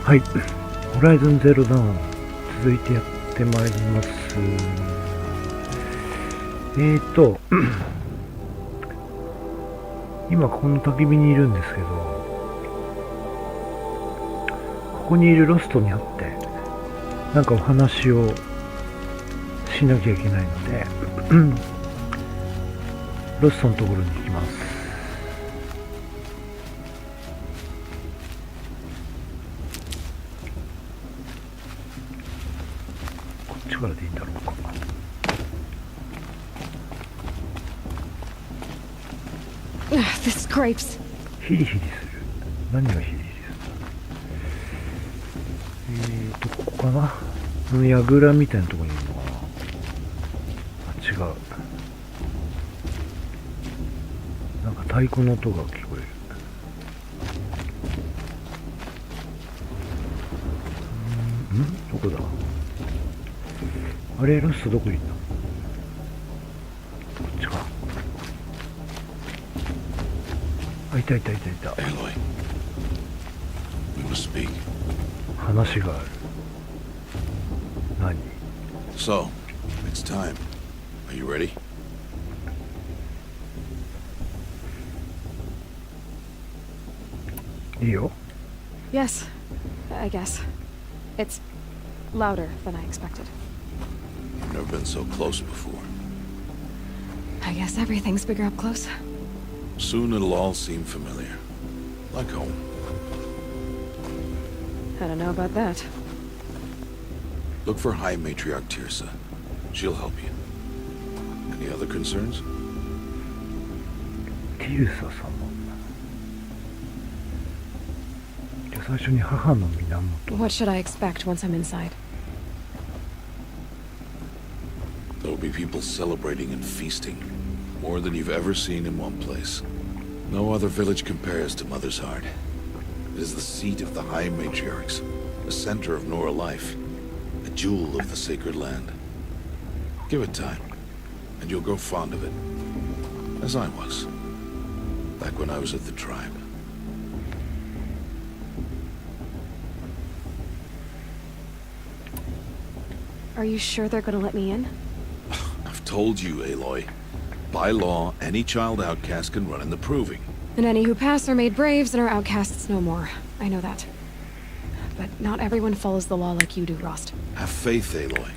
はい、ホライゾンゼロダウン続いてやってまいります。今この焚き火にいるんですけど、ここにいるロストに会ってなんかお話をしなきゃいけないのでロストのところに行きます。こっちからでいいんだろうか。This scrapes. ヒリヒリする。何がヒリヒリする？ここかな。この櫓みたいなところにいるのかな。あ、違う。なんか太鼓の音が聞こえる。どこだ？あれ、ロストどこにいんだ？こっちか。あ、いた。Aloy, we must speak. 話がある。何？ So, it's time. Are you ready? いいよ。 Yes, I guess. It's louder than I expected. You've never been so close before. I guess everything's bigger up close. Soon it'll all seem familiar. Like home. I don't know about that. Look for High Matriarch Tirsa. She'll help you. Any other concerns? ティルサ様。じゃあ最初に母の源。 What should I expect once I'm inside? There'll be people celebrating and feasting. More than you've ever seen in one place. No other village compares to Mother's Heart. It is the seat of the High Matriarchs, the center of Nora life, a jewel of the sacred land. Give it time, and you'll grow fond of it. As I was, back when I was at the tribe. Are you sure they're gonna let me in? I've told you, Aloy. By law, any child outcast can run in the Proving. And any who pass are made braves and are outcasts no more. I know that. But not everyone follows the law like you do, Rost. Have faith, Aloy.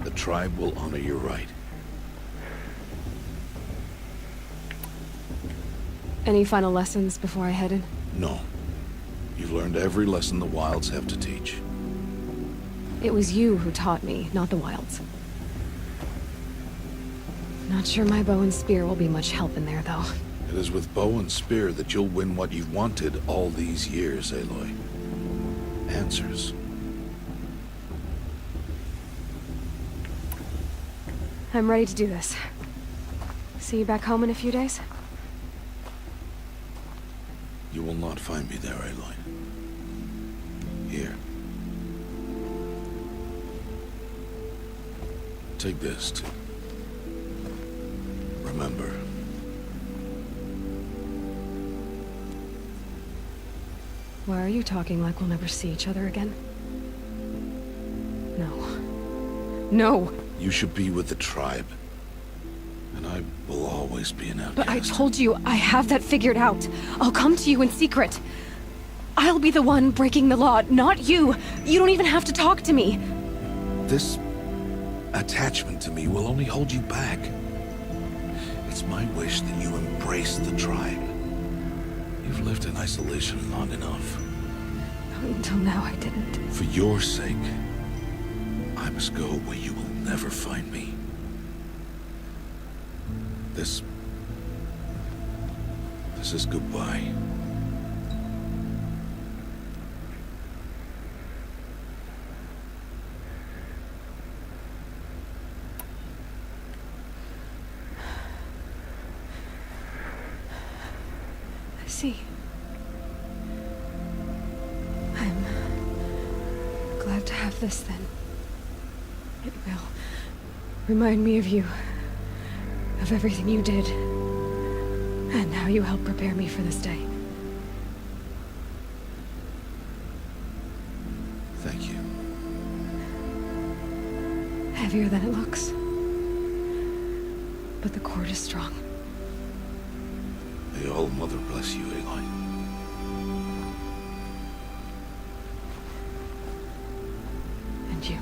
The tribe will honor your right. Any final lessons before I head in? No. You've learned every lesson the Wilds have to teach. It was you who taught me, not the Wilds. Not sure my bow and spear will be much help in there, though. It is with bow and spear that you'll win what you've wanted all these years, Aloy. Answers. I'm ready to do this. See you back home in a few days? You will not find me there, Aloy. Here. Take this, too. Remember. Why are you talking like we'll never see each other again? No. No! You should be with the tribe. And I will always be an outcast. But I told you, I have that figured out. I'll come to you in secret. I'll be the one breaking the law, not you. You don't even have to talk to me. This attachment to me will only hold you back. It's my wish that you embrace the tribe. You've lived in isolation long enough. Until now, I didn't. For your sake, I must go where you will never find me. This is goodbye. I see. I'm glad to have this then. It will remind me of you, of everything you did, and how you helped prepare me for this day. heavier than it looks. But the cord is strong. May all Mother bless you, Aloy. And you.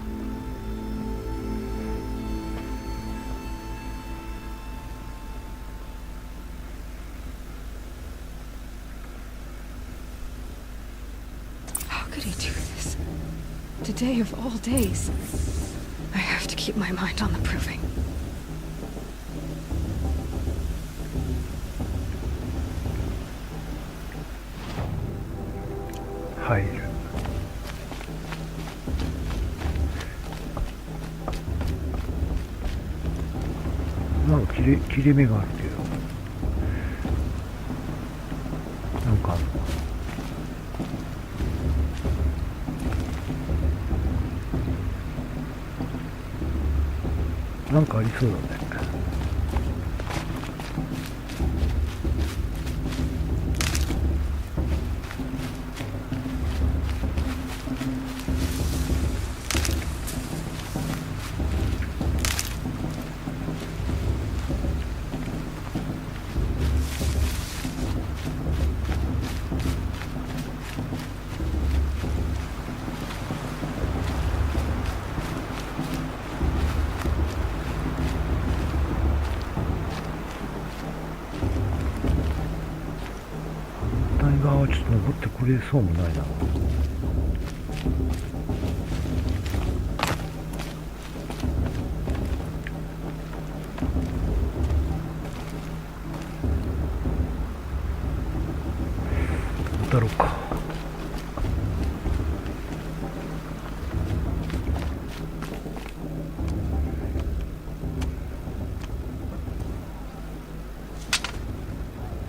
How could he do this? Today of all days. I have to keep my mind on the proving.入る。なんか切れ目があるけど、なんかあるのかな。なんかありそうだね。反対側はちょっと登ってくれそうもないな。渡ろうか。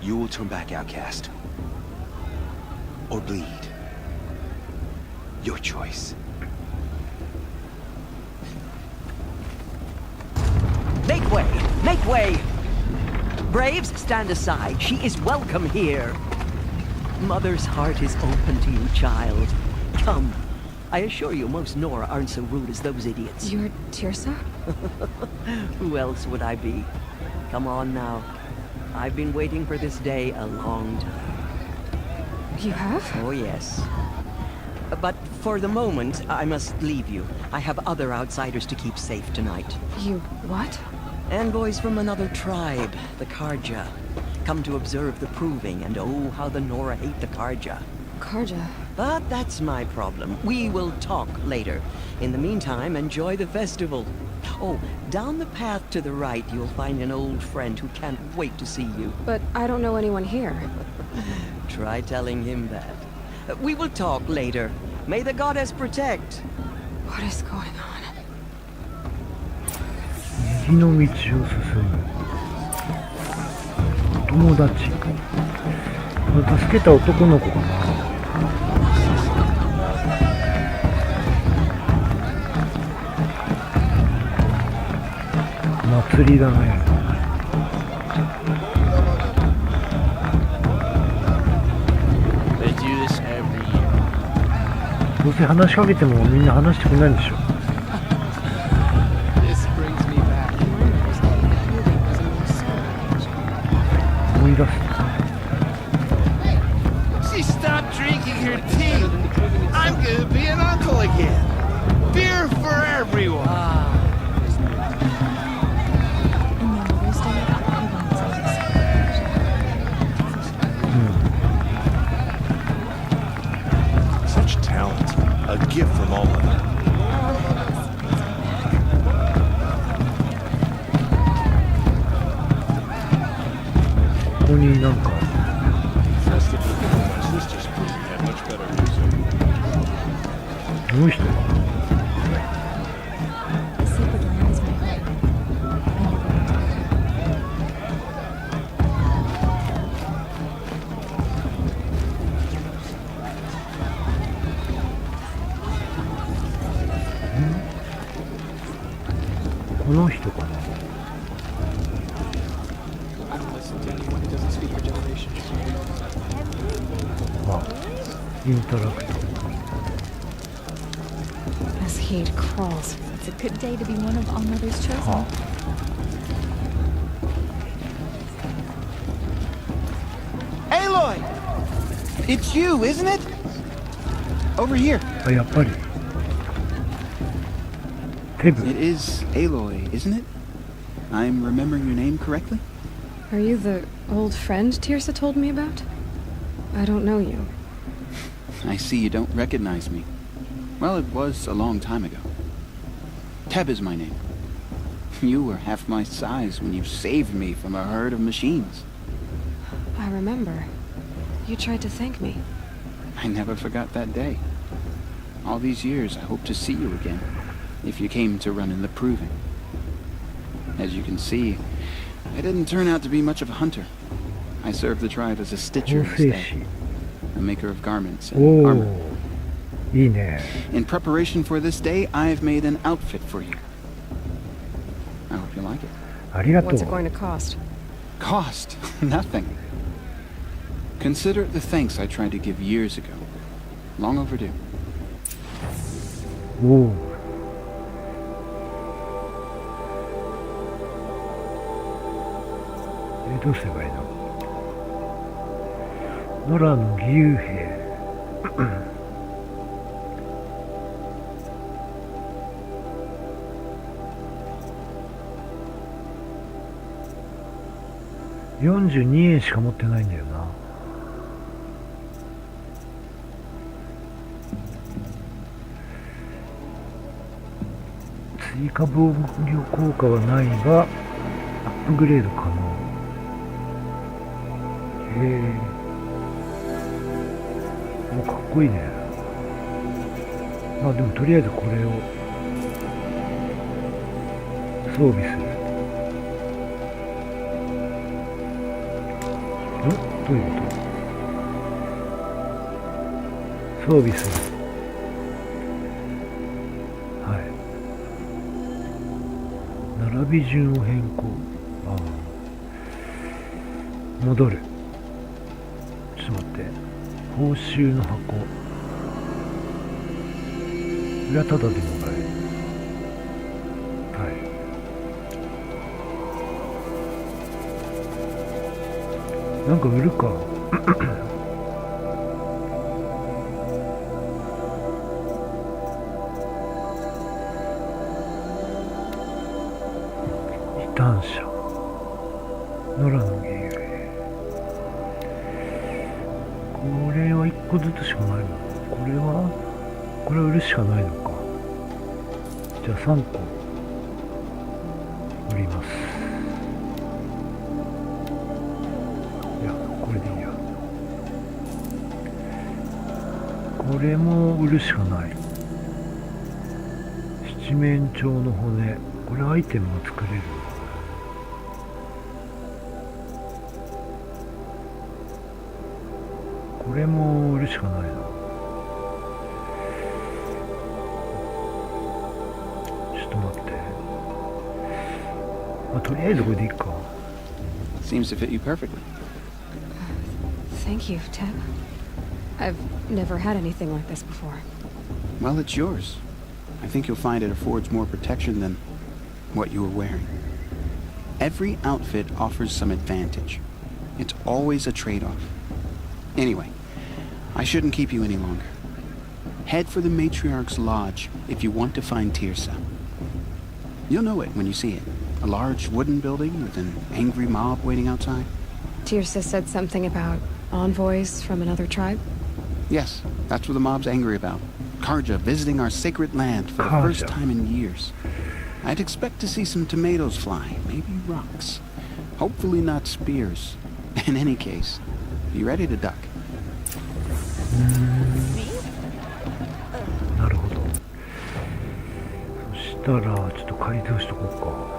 You will turn back, outcast. Or bleed. Your choice. Make way! Make way! Braves, stand aside. She is welcome here. Mother's heart is open to you, child. Come. I assure you, most Nora aren't so rude as those idiots. You're Tirsa? Who else would I be? Come on now. I've been waiting for this day a long time. You have? Oh, yes. But for the moment, I must leave you. I have other outsiders to keep safe tonight. You what? Envoys from another tribe, the Karja. Come to observe the proving, and oh, how the Nora hate the Karja. Karja. But that's my problem. We will talk later. In the meantime, enjoy the festival. Oh, down the path to the right, you'll find an old friend who can't wait to see you. But I don't know anyone here. Try telling him that. We will talk later. May the goddess protect. What is going on? 右の道を進む。友達。助けた男の子かな。祭りだね。どうせ話しかけてもみんな話してくれないんでしょ。思い出す。She stopped drinking her tea. I'm gonna be an uncle again. Beer for everyone. Such talent. A gift from all Mother. ここになんか My sister's prison had much better music. この人は The sacred land is my home. I never この人かな。 I don't listen to anyone who doesn't speak your generation. あ、インタラクト。 As heat crawls with its It's a good day to be one of All Mother's chosen. は Aloy! It's you, isn't it? Over here. あ、やっぱり。テブ。 It is Aloy, isn't it? I'm remembering your name correctly? Are you the old friend Tirsa told me about? I don't know you. I see you don't recognize me. Well, it was a long time ago. Teb is my name. You were half my size when you saved me from a herd of machines. I remember. You tried to thank me. I never forgot that day. All these years, I hope to see you again, if you came to run in the Proving. As you can see, I didn't turn out to be much of a hunter. I served the tribe as a stitcher 構成 instead, 士。 a maker of garments お and お armor. いいね。 In preparation for this day, I've made an outfit for you. I hope you like it. ありがと What's it う。 going to cost? Cost? Nothing. Consider it the thanks I tried to give years ago. Long overdue. おお。どうすればいいの？野良の義勇兵。42円しか持ってないんだよな。追加防御効果はないがアップグレード可能。へえ。お、かっこいいね。まあでもとりあえずこれを装備する。どういうこと？装備する。はい。並び順を変更。ああ。戻る。ちょっと待って。報酬の箱。これはタダでもらえる。はい。なんか売るか。異端者。野良の義勇兵。これは1個ずつしかないの。これは売るしかないのか。じゃあ3個売ります。いや、これでいいや。これも売るしかない。七面鳥の骨。これアイテムも作れる。これも売るしかないな。ちょっと待って。まあ、とりあえずこれでいいか。Seems to fit you perfectly. Thank you, Teb. I've never had anything like this before. Well, it's yours. I think you'll find it affords more protection than what you were wearing. Every outfit offers some advantage. It's always a trade-off. Anyway, I shouldn't keep you any longer. Head for the Matriarch's Lodge if you want to find Tirsa. You'll know it when you see it. A large wooden building with an angry mob waiting outside. Tirsa said something about envoys from another tribe. Yes, that's what the mob's angry about. Karja visiting our sacred land for the first Karja. time in years. I'd expect to see some tomatoes fly, maybe rocks. Hopefully not spears. In any case, be ready to duck. なるほど。そしたらちょっと改造しとこうか。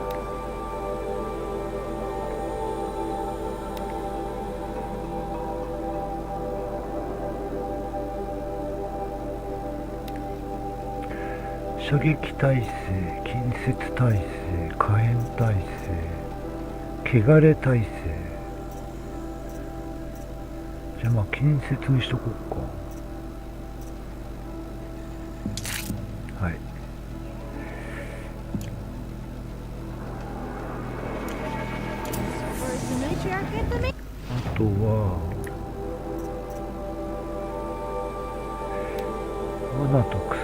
射撃耐性、近接耐性、火炎耐性、汚れ耐性。じゃあまあ近接にしとこうか。はい。とは罠と薬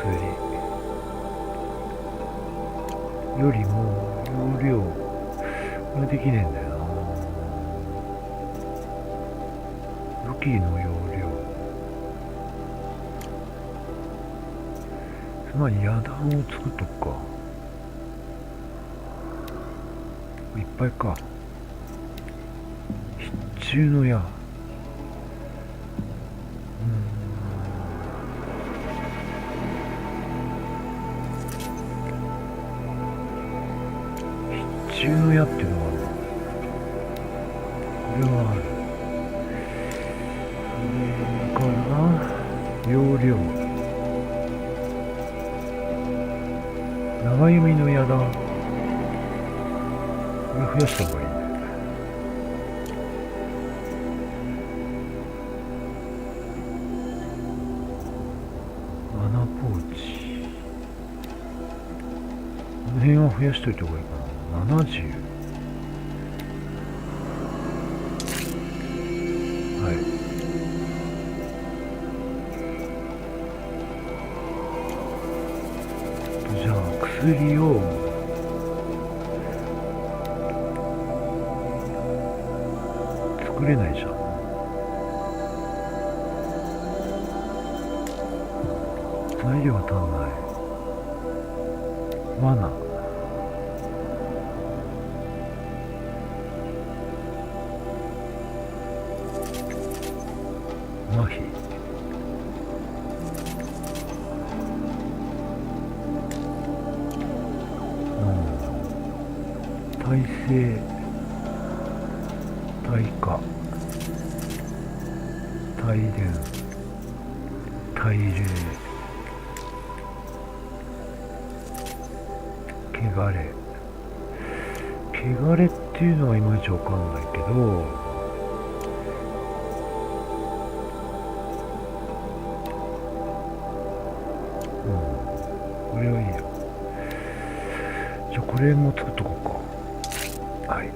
よりも容量ができねえんだよな。武器の容量、つまり野弾を作っとくか。いっぱいか。必中の矢、必中の矢っていうのがある。これはある。それから容量、長弓の矢弾、これ増やした方がいいね。穴ポーチ、この辺は増やしといた方がいいかな。70、はい。じゃあ薬を作れないじゃん。材料が足んない。罠、麻痺、耐性、耐火、耐電、耐冷、汚れ。汚れっていうのはいまいちわかんないけど、これはいいよ。じゃあこれも作っとこうか。はい。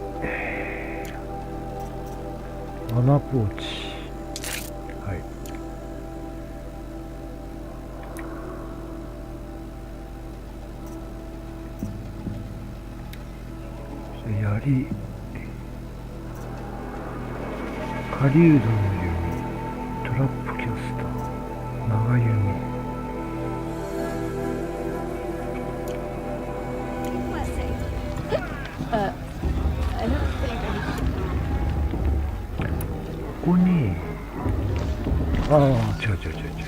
穴ポーチ。はい。槍、狩人の弓、トラップキャスター、長弓。ここに、ああ、違う違う違う違う違う。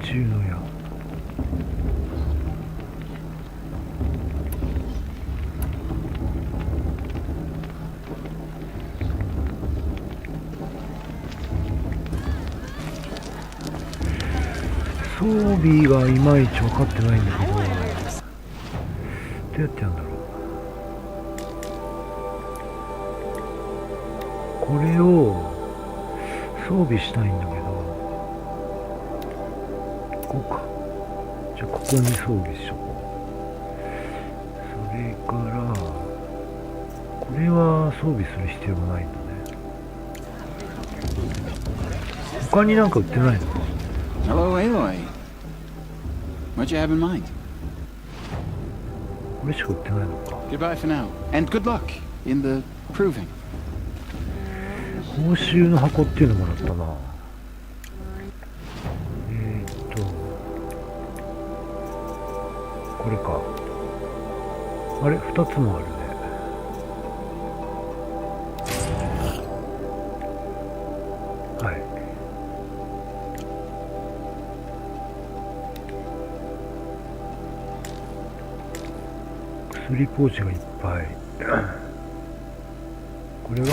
必中の矢。装備がいまいち分かってないんだけど、どうやってやるんだろう。これを装備したいんだけど、こうか。じゃあここに装備しとこう。それからこれは装備する必要がないんだね。他になんか売ってないの？ Hello, Aloy. What you have in mind? これしか売ってないのか。 Goodbye for now, and good luck in the proving. 報酬の箱っていうのもらったな。これか。あれ、2つもあるね。はい。薬ポーチがいっぱい。これは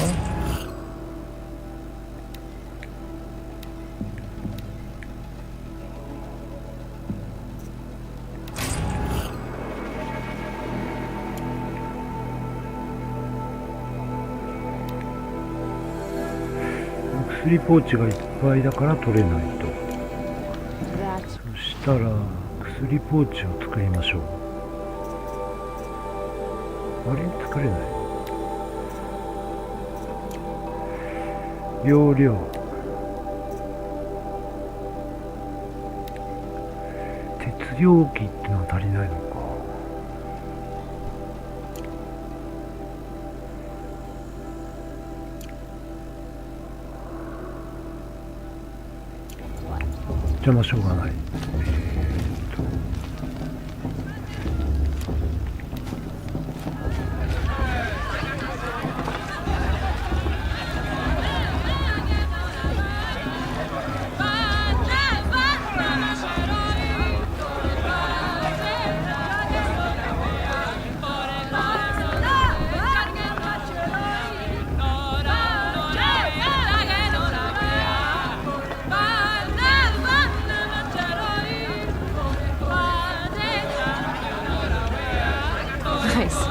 薬ポーチがいっぱいだから取れないと。そしたらスリポーチを作りましょう。あれ作れない。容量鉄容器ってのは足りないのか。じゃあまあしょうがない。Nice.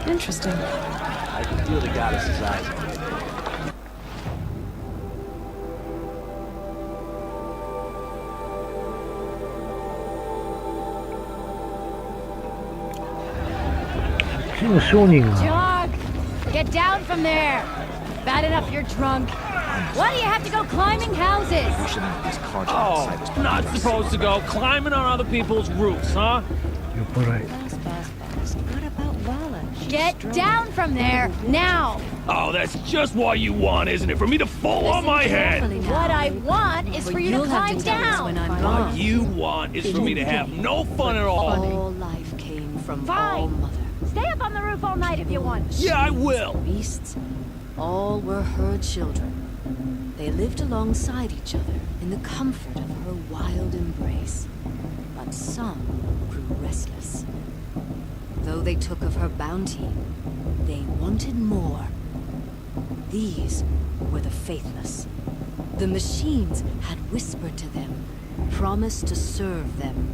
Interesting. I can feel the goddess's eyes on me. こっちの商人が Jog! Get down from there! Bad enough you're drunk. Why do you have to go climbing houses? Oh, not supposed to go climbing on other people's roofs, huh? 酔っ払い。 What about Vala? Get down from there, now! Oh, that's just what you want, isn't it? For me to fall on my head. What I want is for you to climb down! What you want is for me to have no fun at all. All life came from All Fine! Mother. Stay up on the roof all night if you want. Yeah, I will. Beasts, all were her children. They lived alongside each other in the comfort of her wild embrace. But some grew restless. Though they took of her bounty, they wanted more. These were the faithless. The machines had whispered to them, promised to serve them,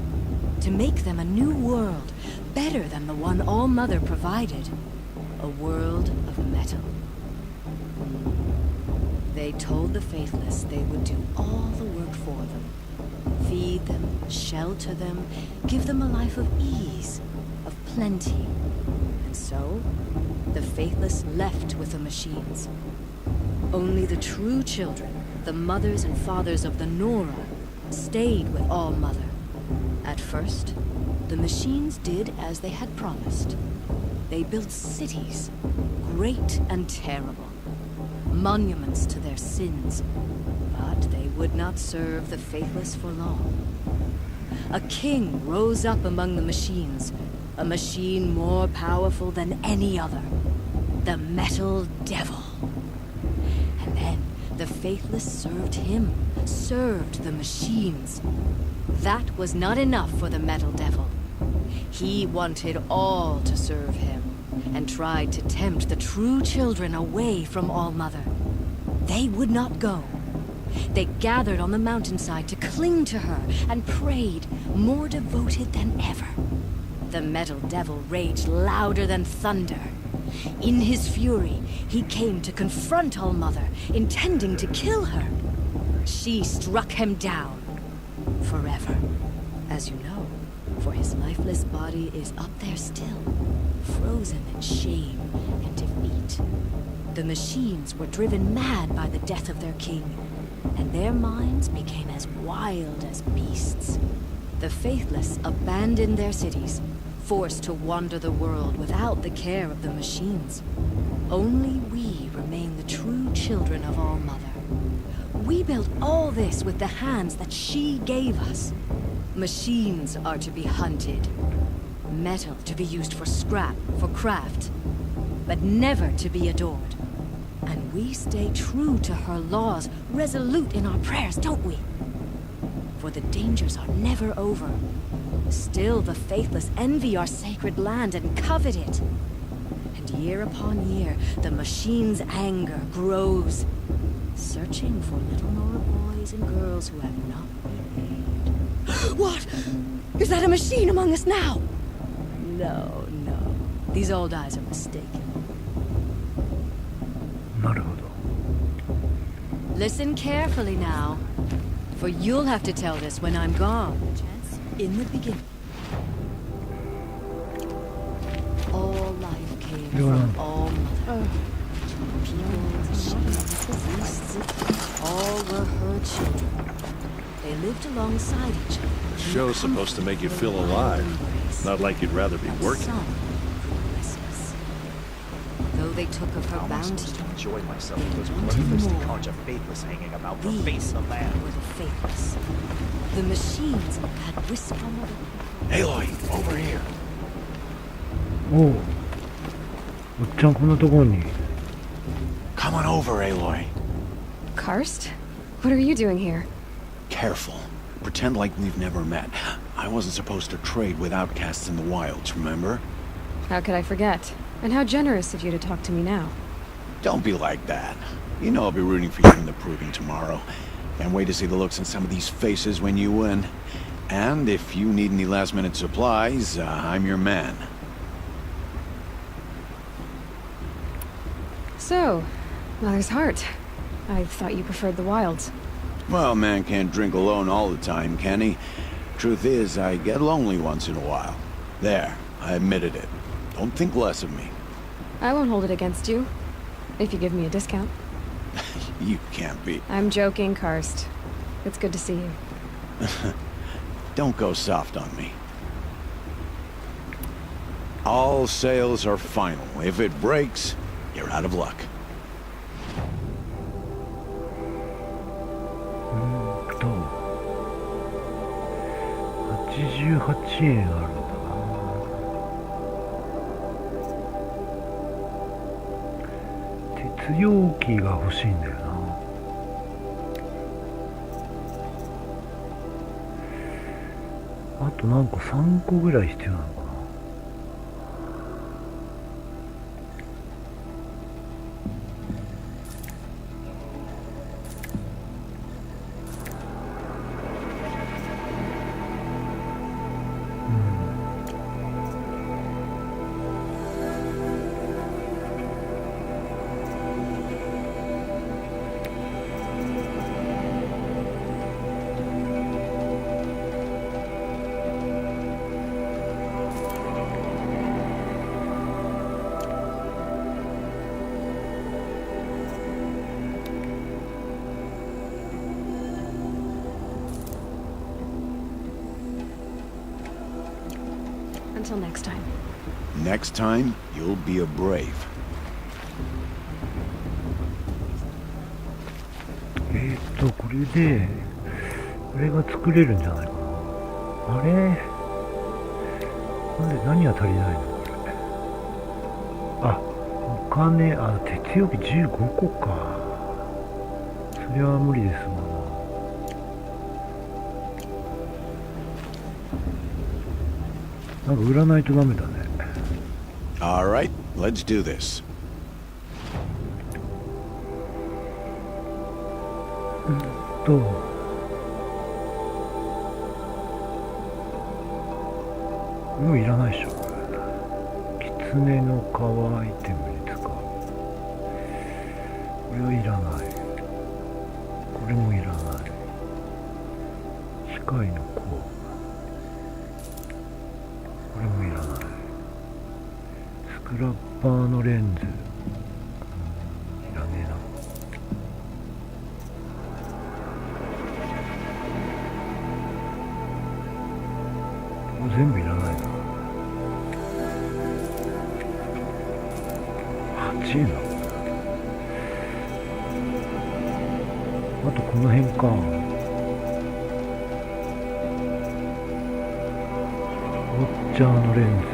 to make them a new world, better than the one All-Mother provided. A world of metal. They told the faithless they would do all the work for them. Feed them, shelter them, give them a life of ease, of plenty. And so, the faithless left with the machines. Only the true children, the mothers and fathers of the Nora, stayed with All-Mother. At first, the machines did as they had promised. They built cities, great and terrible, monuments to their sins, but they would not serve the faithless for long. A king rose up among the machines, a machine more powerful than any other, the Metal Devil. And then the faithless served him, served the machines. That was not enough for the Metal Devil. He wanted all to serve him, and tried to tempt the true children away from All-Mother. They would not go. They gathered on the mountainside to cling to her and prayed, more devoted than ever. The Metal Devil raged louder than thunder. In his fury, he came to confront All-Mother, intending to kill her. She struck him down. Forever. As you know, for his lifeless body is up there still, frozen in shame and defeat. The machines were driven mad by the death of their king, and their minds became as wild as beasts. The faithless abandoned their cities, forced to wander the world without the care of the machines. Only we remain the true children of All-Mother. We built all this with the hands that she gave us. Machines are to be hunted. Metal to be used for scrap, for craft. But never to be adored. And we stay true to her laws, resolute in our prayers, don't we? For the dangers are never over. Still the faithless envy our sacred land and covet it. And year upon year, the machine's anger grows, searching for little Nora boys and girls who have not behaved. What? Is that a machine among us now? No, no. These old eyes are mistaken. なるほど。 Listen carefully now, for you'll have to tell this when I'm gone. In the beginning, all life came from all mother. People, machines, beasts, all were her children. They lived alongside each other. The show's supposed to make you feel alive, not like you'd rather be working. Some were restless. Though they took of her bounty, enjoy myself they with those wanted bloodthirsty more. conch of faithless hanging about the These face of the land. were the faithless. The machines had whispered. Aloy, over here. おう。おっちゃんこんなところに。 Come on over, Aloy. Karst? What are you doing here? Careful. Pretend like we've never met. I wasn't supposed to trade with outcasts in the wilds, remember? How could I forget? And how generous of you to talk to me now. Don't be like that. You know I'll be rooting for you in the proving tomorrow. Can't wait to see the looks on some of these faces when you win. And if you need any last-minute supplies, I'm your man. So, Mother's Heart. I thought you preferred the wilds. Well, man can't drink alone all the time, can he? Truth is, I get lonely once in a while. There, I admitted it. Don't think less of me. I won't hold it against you. If you give me a discount. You can't be. I'm joking, Karst. It's good to see you. Don't go soft on me. All sales are final. If it breaks, you're out of luck. 88円あるんだな。鉄容器が欲しいんだよな。あとなんか3個ぐらい必要なのかな。Until next time. Next time, you'll be a brave. これで、これが作れるんじゃないかな。あれなんで何が足りないのこれ。あ、お金、あ、鉄曜日15個か。それは無理ですわな。なんか売らないとダメだね。All right, let's do this. もういらないでしょ。狐の皮アイテムに使う。これはいらない。これもいらない。機械の工具。これもいらない。スクラッパーのレンズ。いらねえな。全部いらないな。8円だ。あとこの辺か。ウォッチャーのレンズ。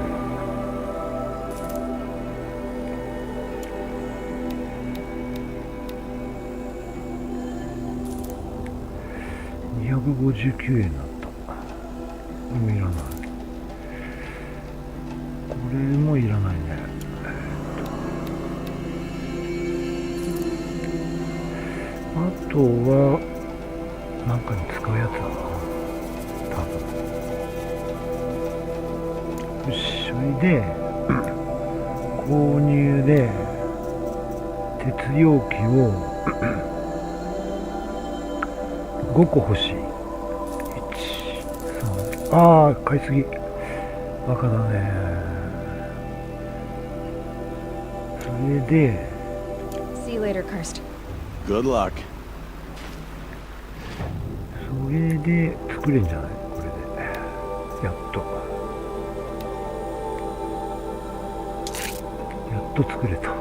259円だった。これもいらない。これもいらないね。とはなんかに使うやつだな、多分。よし、それで購入で鉄容器を5個欲しい。1、3、ああ、買いすぎ。バカだね。それで See you later, Karst. Good luck. それで作れんじゃない、これで。やっと作れた。は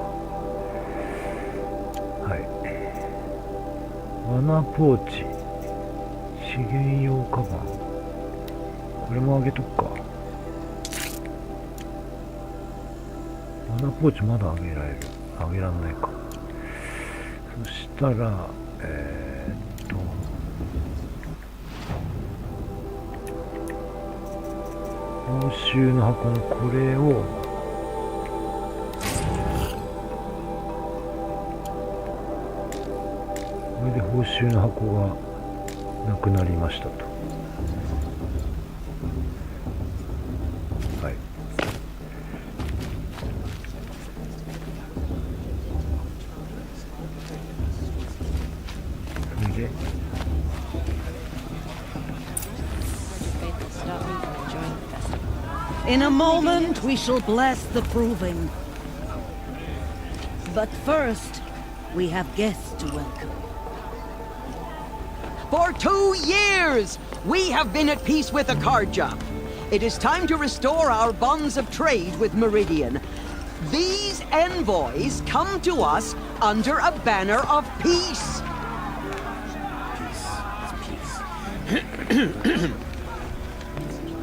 い。罠ポーチ、資源用カバン、これもあげとくか。罠ポーチまだあげられる、あげらんないか。そしたら報酬の箱のこれをこれで報酬の箱がなくなりましたと。はい。それでIn a moment, we shall bless the proving. But first, we have guests to welcome. For 2 years, we have been at peace with Akarja. It is time to restore our bonds of trade with Meridian. These envoys come to us under a banner of peace.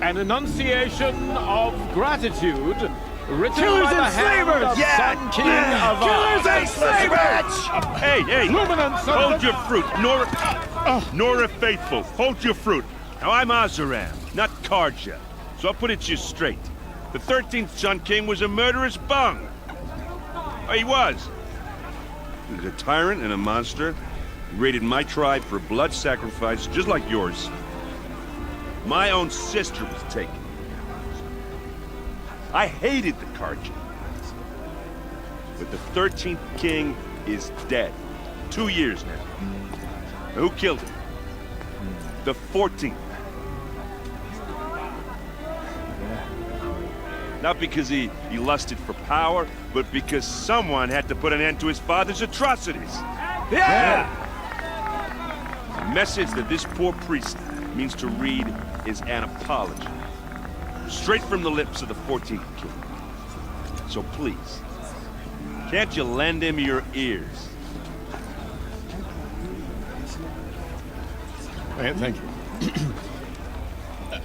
An enunciation of gratitude written Killers by the and hand slavers! of Yeah! Sun King of Killers and slavers! Hey, hey! Luminance of Hold the- your fruit, Nora Faithful. Hold your fruit. Now I'm Azaram, not Karja, so I'll put it to you straight. The 13th Sun King was a murderous bung. Oh, he was. He was a tyrant and a monster. He raided my tribe for blood sacrifice, just like yours. My own sister was taken. I hated the Karja. But the 13th king is dead. 2 years now. Now, who killed him? The 14th. Not because he lusted for power, but because someone had to put an end to his father's atrocities. Yeah! The message that this poor priest means to read is an apology. Straight from the lips of the 14th king. So please, can't you lend him your ears? Thank you.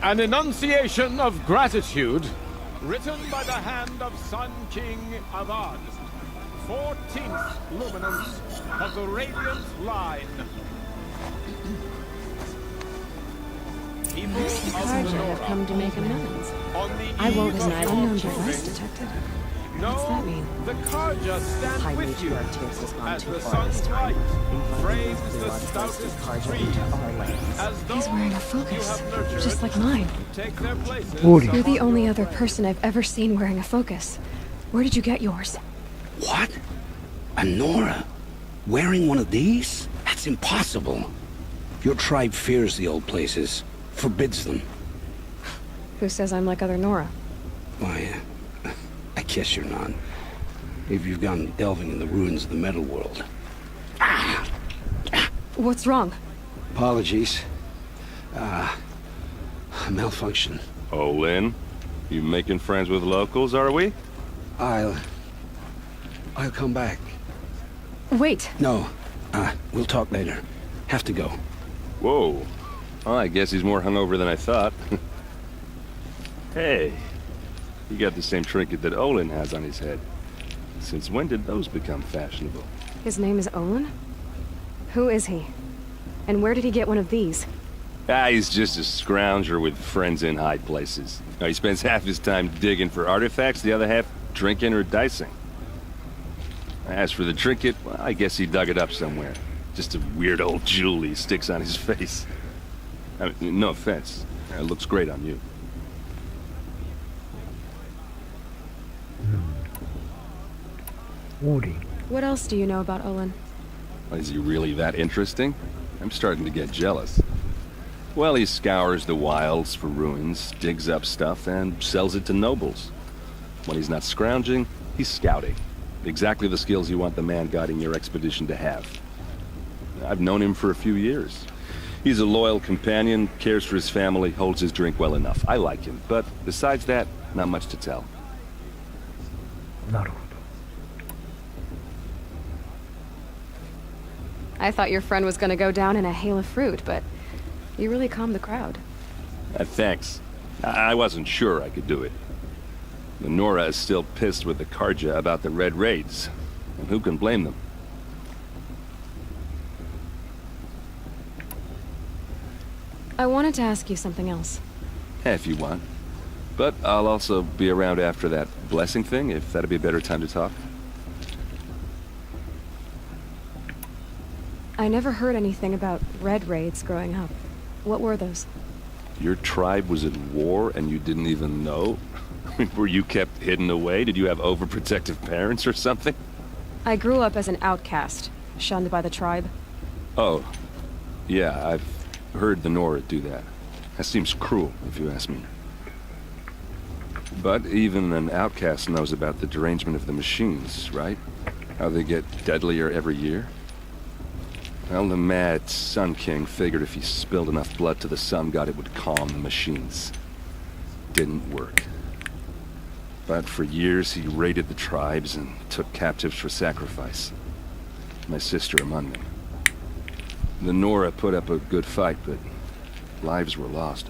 An enunciation of gratitude written by the hand of Sun King Avad, 14th luminance of the Radiant Line. People Perhaps the of Karja have Nora, come to make amends. on the I eve won't of an unknown your device proving, detected. no, What's that mean? the Karja stand High with you Matriarch has gone as too the far this sun's time. light frames the Inviting the stoutest Karja trees, into our lands. as He's those wearing a you focus, have nurtured just like mine. take their places. Ori. You're the only other person I've ever seen wearing a focus. Where did you get yours? What? A Nora? Wearing one of these? That's impossible. Your tribe fears the old places, forbids them. Who says I'm like other Nora? Why, I guess you're not. If you've gone delving in the ruins of the metal world. What's wrong? Apologies. Malfunction. Oh, Lynn? You making friends with locals, are we? I'll come back. Wait. No. We'll talk later. Have to go. Whoa. Well, I guess he's more hungover than I thought. Hey, you got the same trinket that Olin has on his head. Since when did those become fashionable? His name is Olin? Who is he? And where did he get one of these? He's just a scrounger with friends in high places. He spends half his time digging for artifacts, the other half drinking or dicing. As for the trinket, well, I guess he dug it up somewhere. Just a weird old jewel he sticks on his face. I mean, no offense. It looks great on you. Woody. What else do you know about Olin? Is he really that interesting? I'm starting to get jealous. Well, he scours the wilds for ruins, digs up stuff, and sells it to nobles. When he's not scrounging, he's scouting. Exactly the skills you want the man guiding your expedition to have. I've known him for a few years. He's a loyal companion, cares for his family, holds his drink well enough. I like him, but besides that, not much to tell. なるほど。 I thought your friend was gonna go down in a hail of fruit, but you really calmed the crowd. Thanks. I wasn't sure I could do it. Nora is still pissed with the Karja about the Red Raids, and who can blame them? I wanted to ask you something else. If you want. But I'll also be around after that blessing thing, if that'd be a better time to talk. I never heard anything about Red Raids growing up. What were those? Your tribe was at war and you didn't even know? Were you kept hidden away? Did you have overprotective parents or something? I grew up as an outcast, shunned by the tribe. Oh. Yeah, I've heard the Nora do that. That seems cruel, if you ask me. But even an outcast knows about the derangement of the machines, right? How they get deadlier every year? Well, the mad Sun King figured if he spilled enough blood to the Sun God, it would calm the machines. Didn't work. But for years, he raided the tribes and took captives for sacrifice. My sister among them. The Nora put up a good fight, but lives were lost.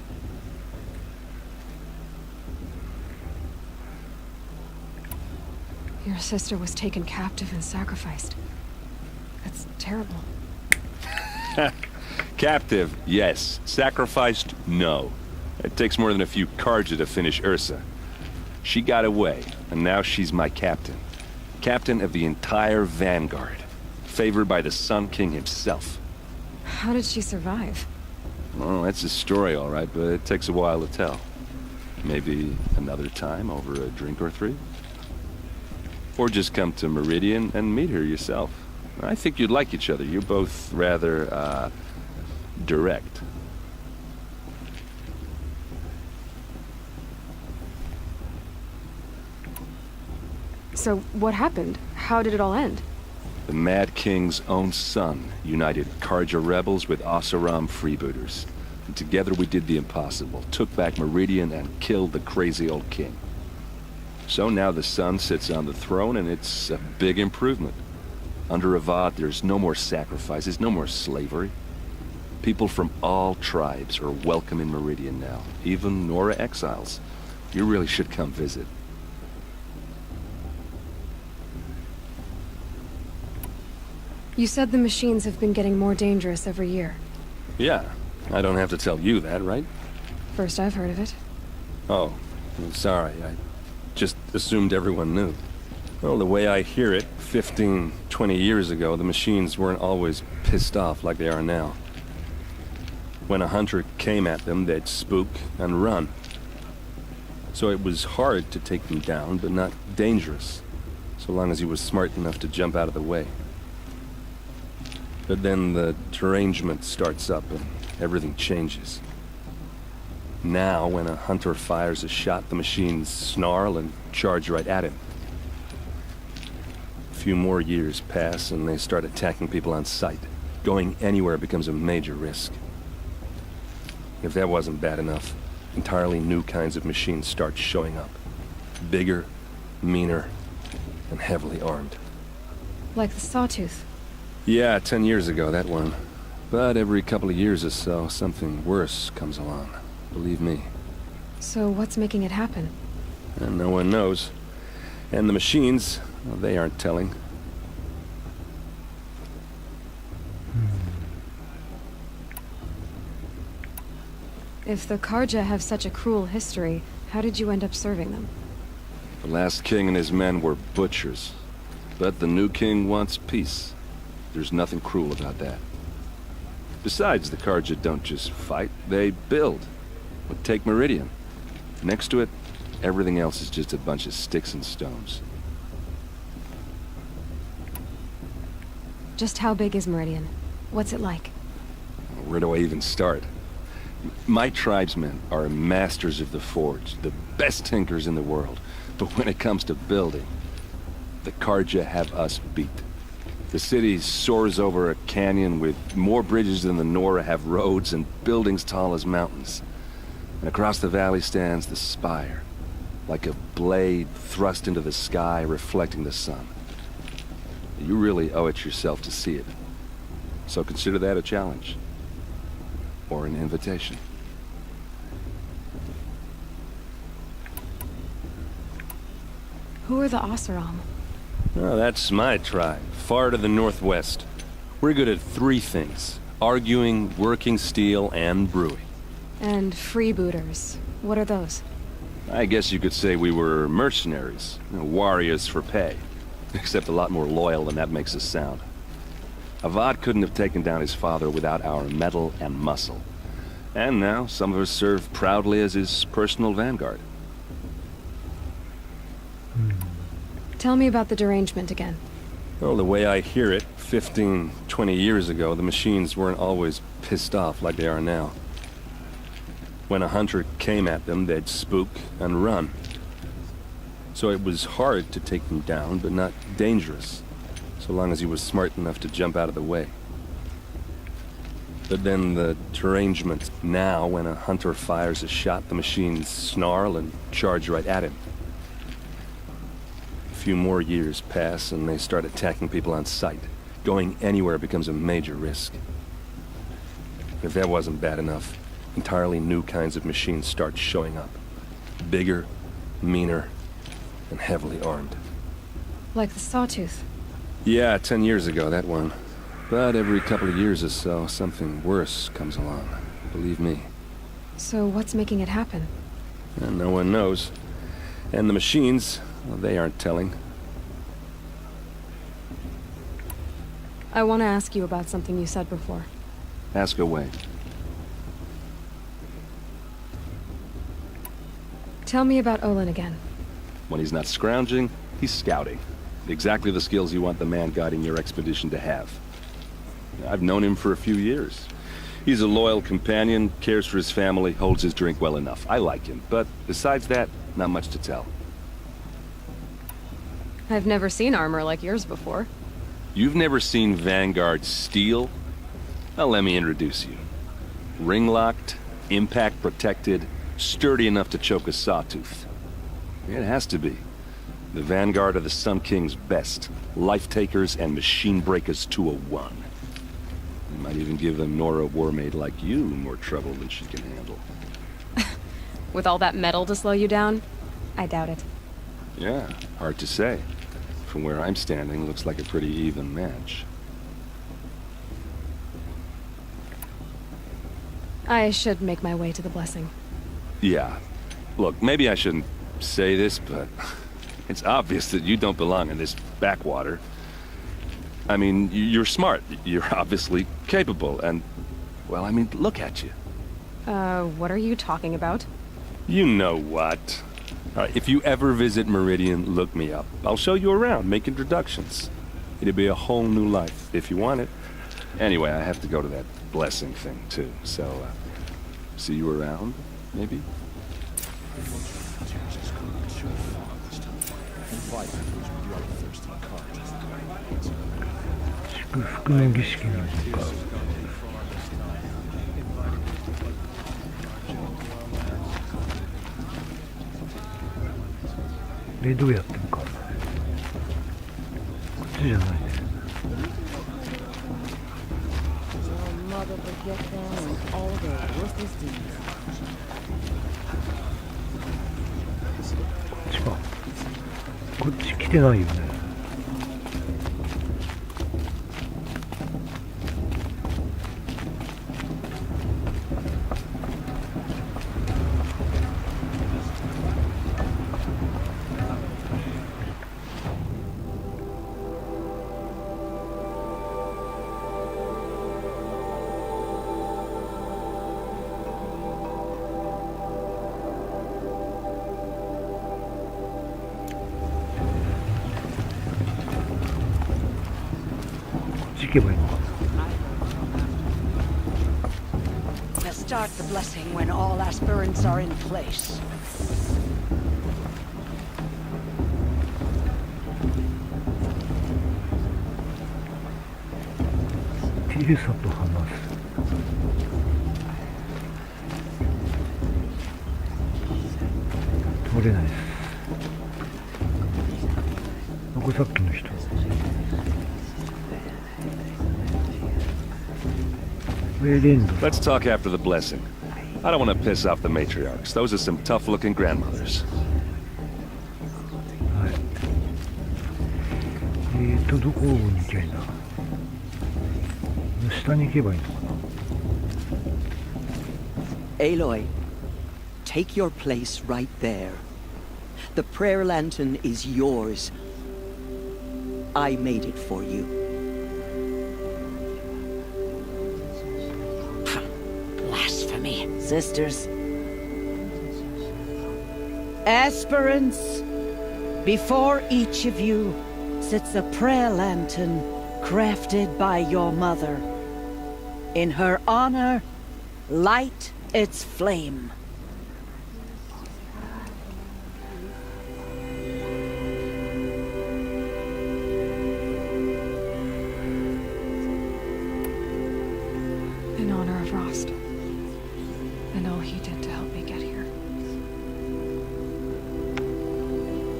Your sister was taken captive and sacrificed. That's terrible. Captive, yes. Sacrificed, no. It takes more than a few Karja to finish Ursa. She got away, and now she's my captain. Captain of the entire Vanguard. Favored by the Sun King himself. How did she survive? Well, that's a story, all right, but it takes a while to tell. Maybe another time over a drink or three? Or just come to Meridian and meet her yourself. I think you'd like each other. You're both rather, direct. So, what happened? How did it all end? The Mad King's own son united Karja rebels with Oseram freebooters. And together we did the impossible, took back Meridian and killed the crazy old king. So now the son sits on the throne and it's a big improvement. Under Avad, there's no more sacrifices, no more slavery. People from all tribes are welcome in Meridian now, even Nora exiles. You really should come visit. You said the machines have been getting more dangerous every year. Yeah, I don't have to tell you that, right? First I've heard of it. Oh, I'm sorry. I just assumed everyone knew. Well, the way I hear it, 15, 20 years ago, the machines weren't always pissed off like they are now. When a hunter came at them, they'd spook and run. So it was hard to take them down, but not dangerous, so long as he was smart enough to jump out of the way. But then the derangement starts up and everything changes. Now, when a hunter fires a shot, the machines snarl and charge right at him. A few more years pass and they start attacking people on sight. Going anywhere becomes a major risk. If that wasn't bad enough, entirely new kinds of machines start showing up. Bigger, meaner, and heavily armed. Like the Sawtooth. Yeah, 10 years ago, that one. But every couple of years or so, something worse comes along. Believe me. So what's making it happen? And no one knows. And the machines, well, they aren't telling. If the Karja have such a cruel history, how did you end up serving them? The last king and his men were butchers. But the new king wants peace. There's nothing cruel about that. Besides, the Carja don't just fight, they build. But take Meridian. Next to it, everything else is just a bunch of sticks and stones. Just how big is Meridian? What's it like? Where do I even start? My tribesmen are masters of the forge, the best tinkers in the world. But when it comes to building, the Carja have us beat. The city soars over a canyon with more bridges than the Nora have roads and buildings tall as mountains. And across the valley stands the spire, like a blade thrust into the sky reflecting the sun. You really owe it yourself to see it. So consider that a challenge. Or an invitation. Who are the Oseram? Oh, that's my tribe, far to the northwest. We're good at 3 things. Arguing, working steel, and brewing. And freebooters. What are those? I guess you could say we were mercenaries. Warriors for pay. Except a lot more loyal than that makes us sound. Avad couldn't have taken down his father without our metal and muscle. And now, some of us serve proudly as his personal vanguard. Tell me about the derangement again. Well, the way I hear it, 15, 20 years ago, the machines weren't always pissed off like they are now. When a hunter came at them, they'd spook and run. So it was hard to take them down, but not dangerous, so long as he was smart enough to jump out of the way. But then the derangement. Now, when a hunter fires a shot, the machines snarl and charge right at him. A few more years pass, and they start attacking people on sight. Going anywhere becomes a major risk. If that wasn't bad enough, entirely new kinds of machines start showing up. Bigger, meaner, and heavily armed. Like the Sawtooth? Yeah, 10 years ago, that one. But every couple of years or so, something worse comes along. Believe me. So what's making it happen? And no one knows. And the machines, well, they aren't telling. I want to ask you about something you said before. Ask away. Tell me about Olin again. When he's not scrounging, he's scouting. Exactly the skills you want the man guiding your expedition to have. I've known him for a few years. He's a loyal companion, cares for his family, holds his drink well enough. I like him, but besides that, not much to tell. I've never seen armor like yours before. You've never seen Vanguard steel? Well, let me introduce you. Ring-locked, impact-protected, sturdy enough to choke a sawtooth. It has to be. The Vanguard are the Sun King's best. Life-takers and machine-breakers to a one. You might even give a Nora warmaid like you more trouble than she can handle. With all that metal to slow you down? I doubt it. Yeah, hard to say. From where I'm standing, looks like a pretty even match. I should make my way to the blessing. Yeah. Look, maybe I shouldn't say this, but it's obvious that you don't belong in this backwater. I mean, you're smart. You're obviously capable, and... well, I mean, look at you. What are you talking about? You know what. All right, if you ever visit Meridian, look me up. I'll show you around, make introductions. It'll be a whole new life, if you want it. Anyway, I have to go to that blessing thing, too, so, see you around, maybe? They doやってるか。こっちじゃないね。こっち来てないよね。ち行けばいいのかな。 Now start the blessing when all aspirants are in place. ティルサと話す。通れないです。これさっきの人。Let's talk after the blessing. I don't want to piss off the matriarchs. Those are some tough-looking grandmothers. はい。どこに行けばいいんだ。下に行けばいいのかな。 Aloy, take your place right there. The prayer lantern is yours. I made it for you. Blasphemy, sisters. Aspirants, before each of you sits a prayer lantern crafted by your mother. In her honor, light its flame. In honor of Rost. And all he did to help me get here.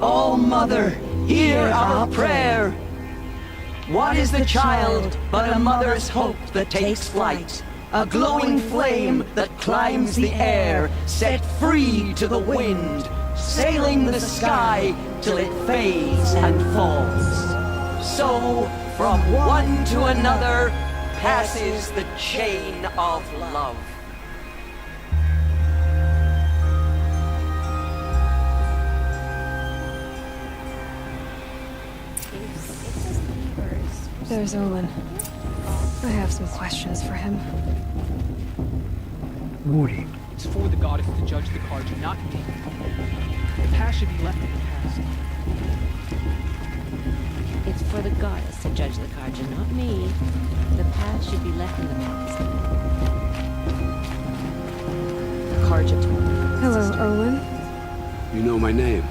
Oh, Mother, hear our prayer. What is the child but a mother's hope that takes flight? A glowing flame that climbs the air, set free to the wind, sailing the sky till it fades and falls. So, from one to another, passes the chain of love. There's Olin. I have some questions for him. Moody. It's for the goddess to judge the Carja, not me. The past should be left in the past. It's for the goddess to judge the Carja, not me. The past should be left in the past. The Carja told me. Hello, Olin. You know my name?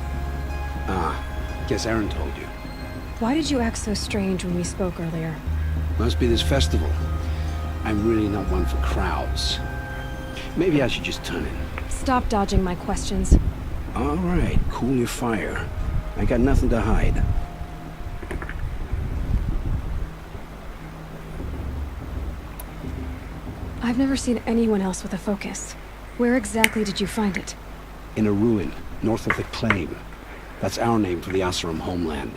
Ah, guess Aaron told you. Why did you act so strange when we spoke earlier? Must be this festival. I'm really not one for crowds. Maybe I should just turn in. Stop dodging my questions. All right, cool your fire. I got nothing to hide. I've never seen anyone else with a focus. Where exactly did you find it? In a ruin, north of the Claim. That's our name for the Oseram homeland.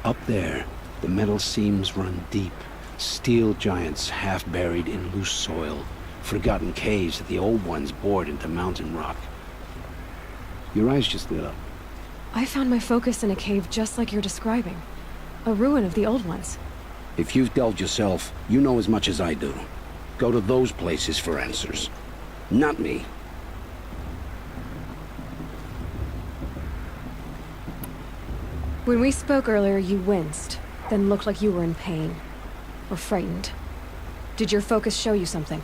Up there, the metal seams run deep. Steel giants half buried in loose soil. Forgotten caves that the old ones bored into mountain rock. Your eyes just lit up. I found my focus in a cave just like you're describing. A ruin of the old ones. If you've delved yourself, you know as much as I do. Go to those places for answers. Not me. When we spoke earlier, you winced, then looked like you were in pain. Or frightened. Did your focus show you something?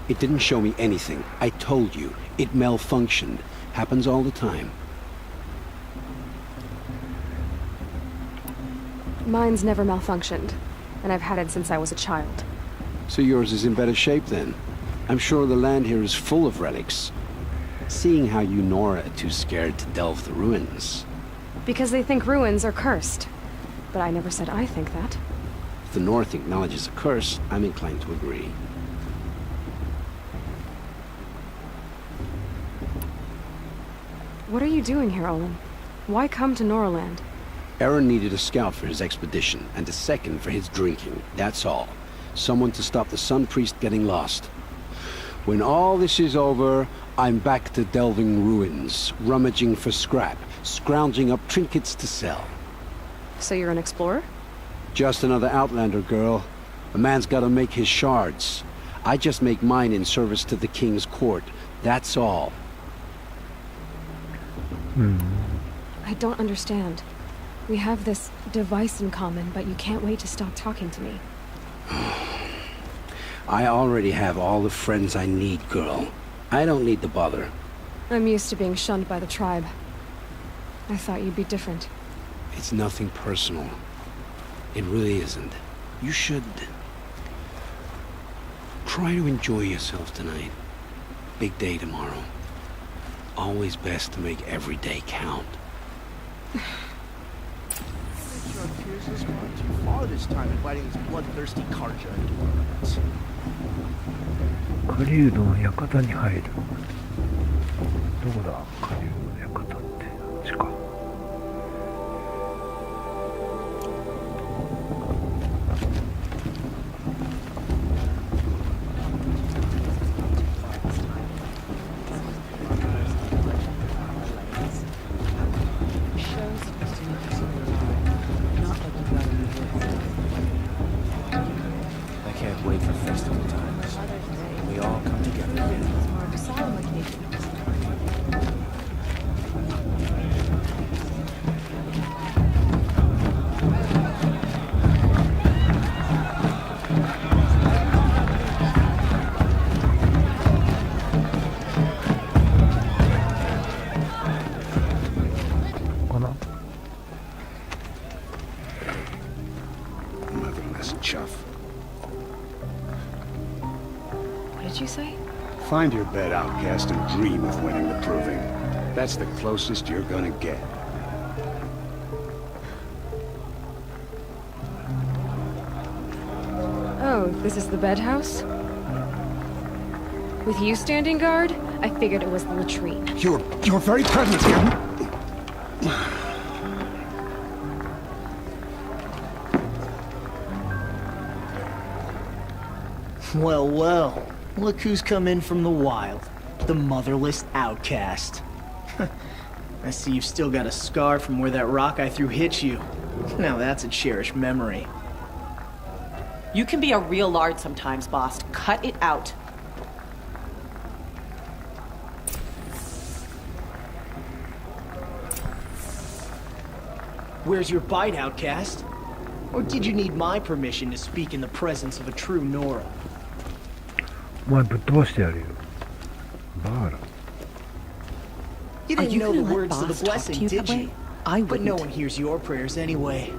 It didn't show me anything. I told you. It malfunctioned. Happens all the time. Mine's never malfunctioned, and I've had it since I was a child. So yours is in better shape then. I'm sure the land here is full of relics. Seeing how you Nora are too scared to delve the ruins. Because they think ruins are cursed. But I never said I think that. If the North acknowledges a curse, I'm inclined to agree. What are you doing here, Olin? Why come to Noraland? Aaron needed a scout for his expedition, and a second for his drinking. That's all. Someone to stop the Sun Priest getting lost. When all this is over, I'm back to delving ruins, rummaging for scrap, scrounging up trinkets to sell. So you're an explorer? Just another Outlander, girl. A man's gotta make his shards. I just make mine in service to the King's court. That's all. I don't understand. We have this device in common, but you can't wait to stop talking to me. I already have all the friends I need, girl. I don't need the bother. I'm used to being shunned by the tribe. I thought you'd be different. It's nothing personal. It really isn't. You should... try to enjoy yourself tonight. Big day tomorrow. Always best to make every day count. Tears has gone too far this time, inviting these bloodthirsty Karja into our ranks. 狩人の館に入る。どこだ狩人の館って。あっちか。I can't wait for festival times. We all come together again. Motherless chuff. What did you say? Find your bed, outcast, and dream of winning the proving. That's the closest you're gonna get. Oh, this is the bedhouse? With you standing guard, I figured it was the latrine. You're very present here. Well, well. Look who's come in from the wild. The motherless outcast. I see you've still got a scar from where that rock I threw hit you. Now that's a cherished memory. You can be a real lard sometimes, boss. Cut it out. Where's your bite, outcast? Or did you need my permission to speak in the presence of a true Nora? お前ぶっ飛ばしてやるよ。バカだ。 You Are didn't you know gonna the let words of boss the talk blessing, to you did that you? way? I But no wouldn't. one hears your prayers anyway.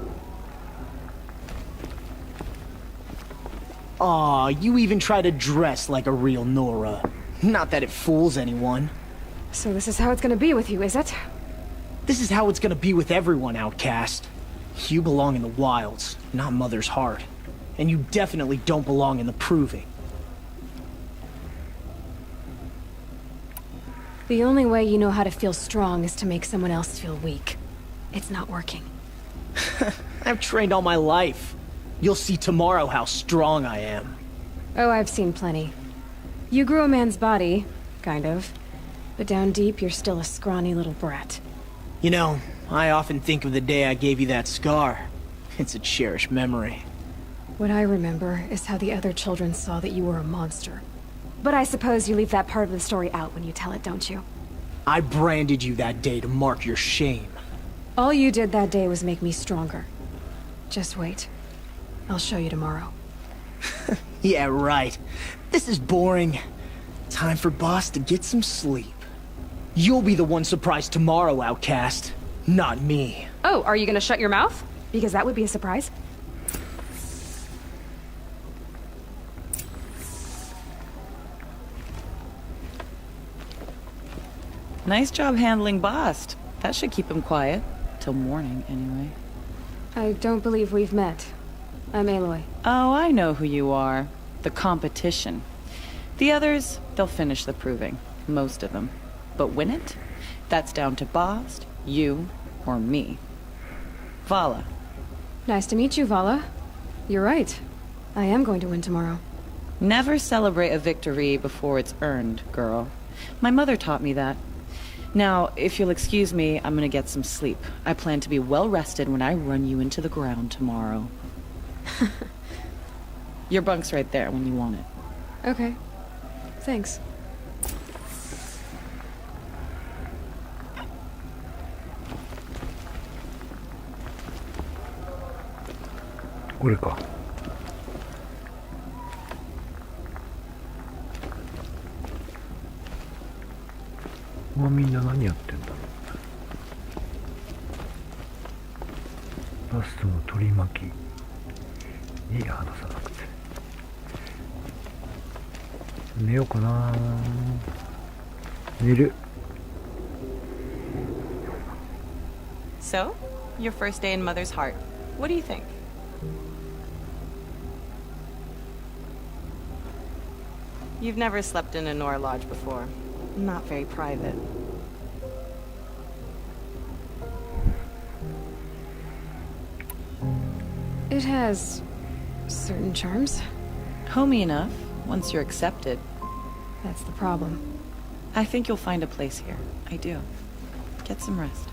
Aw, you even try to dress like a real Nora. Not that it fools anyone. So this is how it's gonna be with you, is it? This is how it's gonna be with everyone, outcast. You belong in the wilds, not Mother's Heart. And you definitely don't belong in the Proving. The only way you know how to feel strong is to make someone else feel weak. It's not working. I've trained all my life. You'll see tomorrow how strong I am. Oh, I've seen plenty. You grew a man's body, kind of. But down deep, you're still a scrawny little brat. You know, I often think of the day I gave you that scar. It's a cherished memory. What I remember is how the other children saw that you were a monster. But I suppose you leave that part of the story out when you tell it, don't you? I branded you that day to mark your shame. All you did that day was make me stronger. Just wait. I'll show you tomorrow. Yeah, right. This is boring. Time for Boss to get some sleep. You'll be the one surprised tomorrow, outcast. Not me. Oh, are you gonna shut your mouth? Because that would be a surprise. Nice job handling Bast. That should keep him quiet. Till morning, anyway. I don't believe we've met. I'm Aloy. Oh, I know who you are. The competition. The others, they'll finish the proving. Most of them. But win it? That's down to Bast, you, or me. Vala. Nice to meet you, Vala. You're right. I am going to win tomorrow. Never celebrate a victory before it's earned, girl. My mother taught me that. Now, if you'll excuse me, I'm gonna get some sleep. I plan to be well rested when I run you into the ground tomorrow. Your bunk's right there when you want it. Okay. Thanks. こはみんな何やってんだろう。バストの取り巻きに離さなくて。寝ようかな。寝る。 So, your first day in Mother's Heart. What do you think? You've never slept in a Nora Lodge before. Not very private. It has certain charms. Homey enough, once you're accepted. That's the problem. I think you'll find a place here. I do. Get some rest.